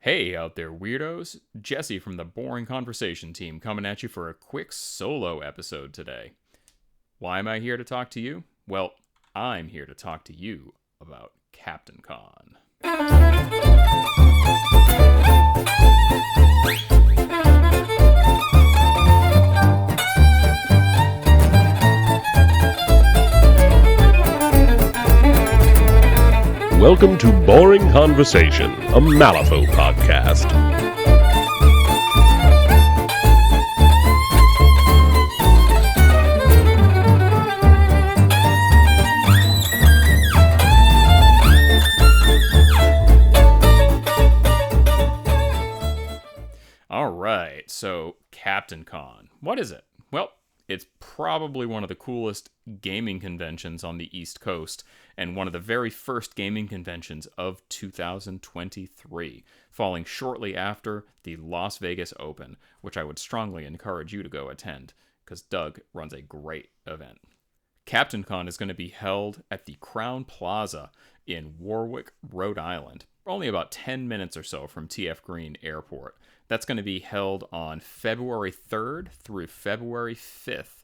Hey out there, weirdos. Jesse from the Boring Conversation team coming at you for a quick solo episode today. Why am I here to talk to you? Well, I'm here to talk to you about CaptainCon. Welcome to Boring Conversation, a Malifaux podcast. All right, so CaptainCon. What is it? Well, it's probably one of the coolest gaming conventions on the East Coast, and one of the very first gaming conventions of 2023, falling shortly after the Las Vegas Open, which I would strongly encourage you to go attend, because Doug runs a great event. CaptainCon is going to be held at the Crown Plaza in Warwick, Rhode Island, only about 10 minutes or so from TF Green Airport. That's going to be held on February 3rd through February 5th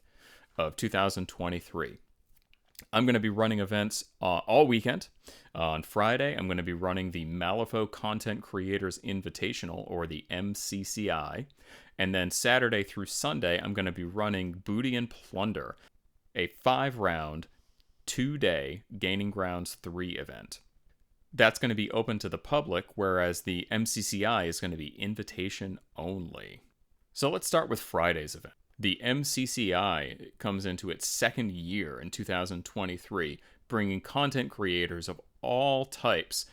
of 2023. I'm going to be running events all weekend. On Friday, I'm going to be running the Malifaux Content Creators Invitational, or the MCCI. And then Saturday through Sunday, I'm going to be running Booty and Plunder, a 5-round, 2-day Gaining Grounds 3 event. That's going to be open to the public, whereas the MCCI is going to be invitation only. So let's start with Friday's event. The MCCI comes into its second year in 2023, bringing content creators of all types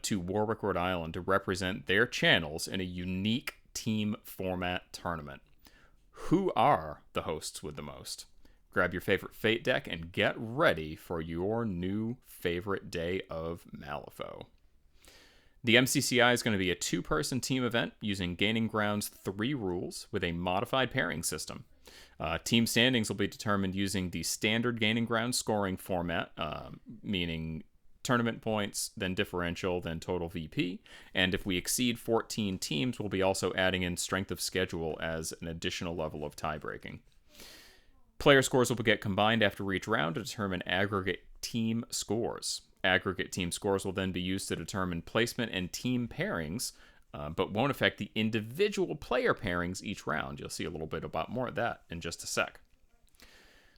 to Warwick, Rhode Island to represent their channels in a unique team format tournament. Who are the hosts with the most? Grab your favorite Fate deck and get ready for your new favorite day of Malifaux. The MCCI is going to be a 2-person team event using Gaining Grounds 3 rules with a modified pairing system. Team standings will be determined using the standard Gaining Grounds scoring format, meaning tournament points, then differential, then total VP. And if we exceed 14 teams, we'll be also adding in strength of schedule as an additional level of tie-breaking. Player scores will get combined after each round to determine aggregate team scores. Aggregate team scores will then be used to determine placement and team pairings, but won't affect the individual player pairings each round. You'll see a little bit about more of that in just a sec.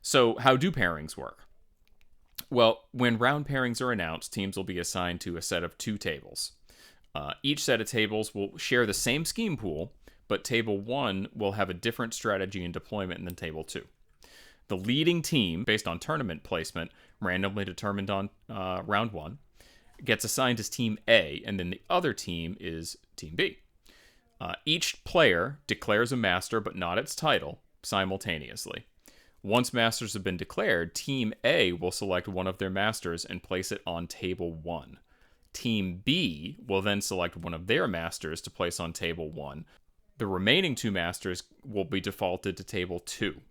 So how do pairings work? Well, when round pairings are announced, teams will be assigned to a set of 2 tables. Each set of tables will share the same scheme pool, but table 1 will have a different strategy and deployment than table 2. The leading team, based on tournament placement, randomly determined on round 1, gets assigned as Team A, and then the other team is Team B. Each player declares a master, but not its title, simultaneously. Once masters have been declared, Team A will select one of their masters and place it on table 1. Team B will then select one of their masters to place on table 1. The remaining 2 masters will be defaulted to table 2.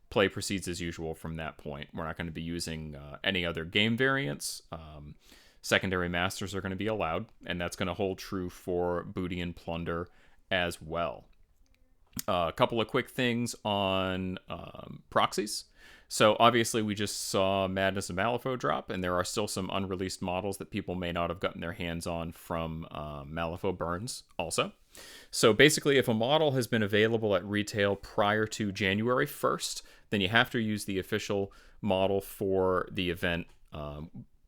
Play proceeds as usual from that point. We're not going to be using any other game variants. Secondary masters are going to be allowed, and that's going to hold true for Booty and Plunder as well. A couple of quick things on proxies. So obviously we just saw Madness of Malifaux drop, and there are still some unreleased models that people may not have gotten their hands on from Malifaux Burns also. So basically, if a model has been available at retail prior to January 1st, then you have to use the official model for the event,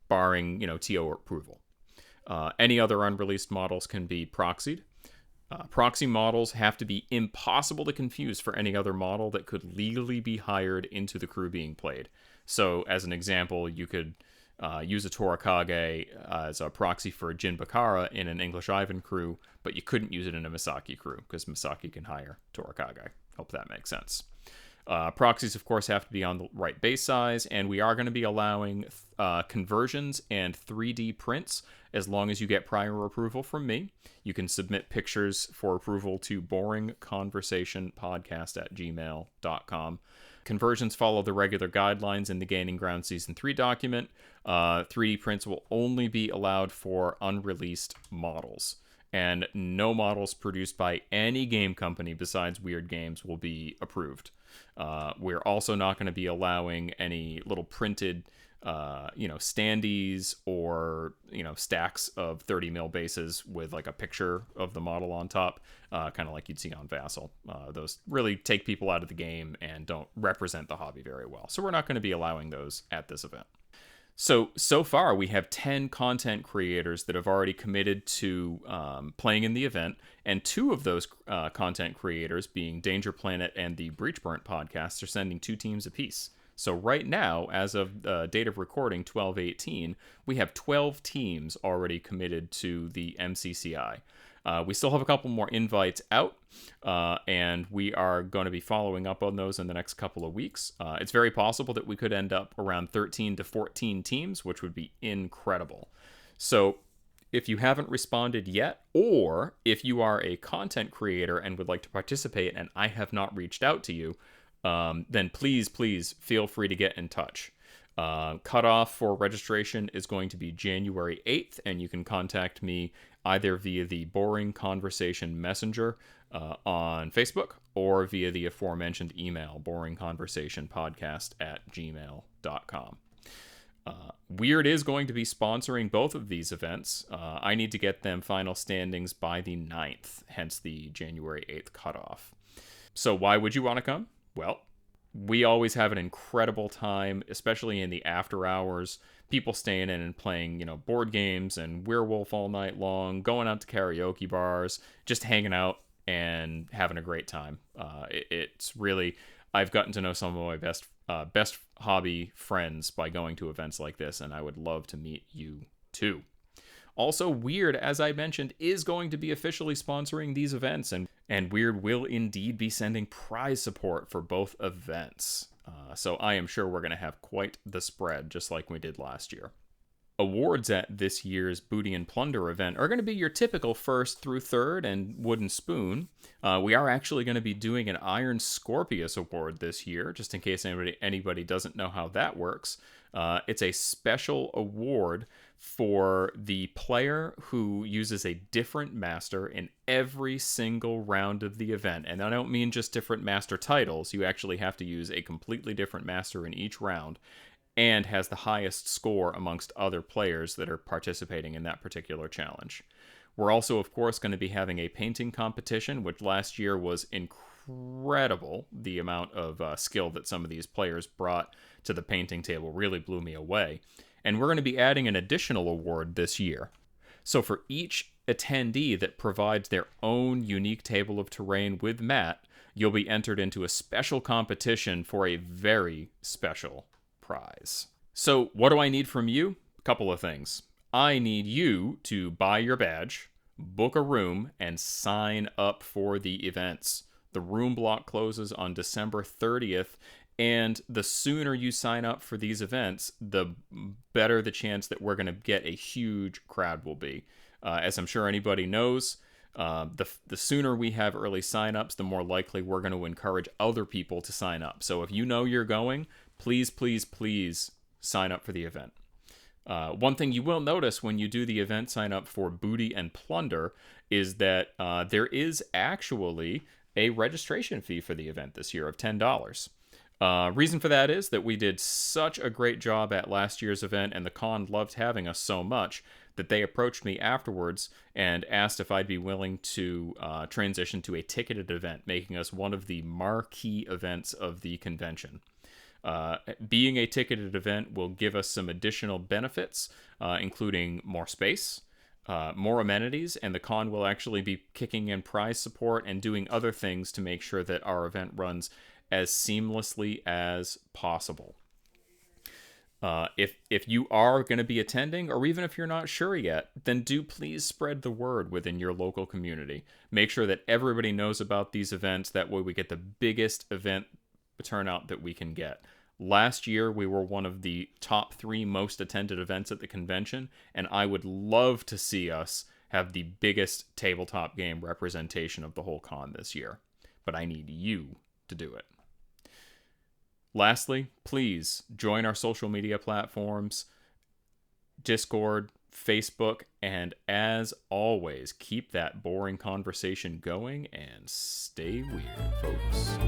barring, TO approval. Any other unreleased models can be proxied. Proxy models have to be impossible to confuse for any other model that could legally be hired into the crew being played. So, as an example, you could use a Torakage as a proxy for a Jin Bakara in an English Ivan crew, but you couldn't use it in a Misaki crew, because Misaki can hire Torakage. Hope that makes sense. Proxies, of course, have to be on the right base size, and we are going to be allowing conversions and 3D prints as long as you get prior approval from me. You can submit pictures for approval to boringconversationpodcast@gmail.com. Conversions follow the regular guidelines in the Gaining Ground Season 3 document. 3D prints will only be allowed for unreleased models. and no models produced by any game company besides Weird Games will be approved. We're also not going to be allowing any little printed, standees or, stacks of 30 mil bases with like a picture of the model on top, kind of like you'd see on Vassal. Those really take people out of the game and don't represent the hobby very well. So we're not going to be allowing those at this event. So far, we have 10 content creators that have already committed to playing in the event, and 2 of those content creators, being Danger Planet and the Breachburnt podcast, are sending 2 teams apiece. So right now, as of date of recording, 12/18, we have 12 teams already committed to the MCCI. We still have a couple more invites out, and we are going to be following up on those in the next couple of weeks. It's very possible that we could end up around 13 to 14 teams, which would be incredible. So if you haven't responded yet, or if you are a content creator and would like to participate and I have not reached out to you, then please feel free to get in touch. Cutoff for registration is going to be January 8th, and you can contact me either via the Boring Conversation Messenger on Facebook or via the aforementioned email, boringconversationpodcast@gmail.com. Weird is going to be sponsoring both of these events. I need to get them final standings by the 9th, hence the January 8th cutoff. So why would you want to come? Well, we always have an incredible time, especially in the after hours. People staying in and playing, board games and Werewolf all night long, going out to karaoke bars, just hanging out and having a great time. It's really, I've gotten to know some of my best hobby friends by going to events like this, and I would love to meet you too. Also, Weird, as I mentioned, is going to be officially sponsoring these events, and Weird will indeed be sending prize support for both events. So I am sure we're going to have quite the spread, just like we did last year. Awards at this year's Booty and Plunder event are going to be your typical 1st through 3rd and wooden spoon. We are actually going to be doing an Iron Scorpius award this year, just in case anybody doesn't know how that works. It's a special award for the player who uses a different master in every single round of the event. And I don't mean just different master titles. You actually have to use a completely different master in each round, and has the highest score amongst other players that are participating in that particular challenge. We're also, of course, going to be having a painting competition, which last year was incredible. The amount of skill that some of these players brought to the painting table really blew me away. And we're going to be adding an additional award this year. So for each attendee that provides their own unique table of terrain with Matt, you'll be entered into a special competition for a very special prize. So what do I need from you? A couple of things. I need you to buy your badge, book a room, and sign up for the events. The room block closes on December 30th, and the sooner you sign up for these events, the better the chance that we're going to get a huge crowd will be. As I'm sure anybody knows, the sooner we have early signups, the more likely we're going to encourage other people to sign up. So if you know you're going, please sign up for the event. One thing you will notice when you do the event sign up for Booty and Plunder is that there is actually a registration fee for the event this year of $10. Reason for that is that we did such a great job at last year's event, and the con loved having us so much that they approached me afterwards and asked if I'd be willing to transition to a ticketed event, making us one of the marquee events of the convention. Being a ticketed event will give us some additional benefits, including more space, more amenities, and the con will actually be kicking in prize support and doing other things to make sure that our event runs as seamlessly as possible. If you are going to be attending, or even if you're not sure yet, then do please spread the word within your local community. Make sure that everybody knows about these events. That way we get the biggest event turnout that we can get. Last year, we were one of the top 3 most attended events at the convention, and I would love to see us have the biggest tabletop game representation of the whole con this year. But I need you to do it. Lastly, please join our social media platforms, Discord, Facebook, and as always, keep that boring conversation going and stay weird, folks.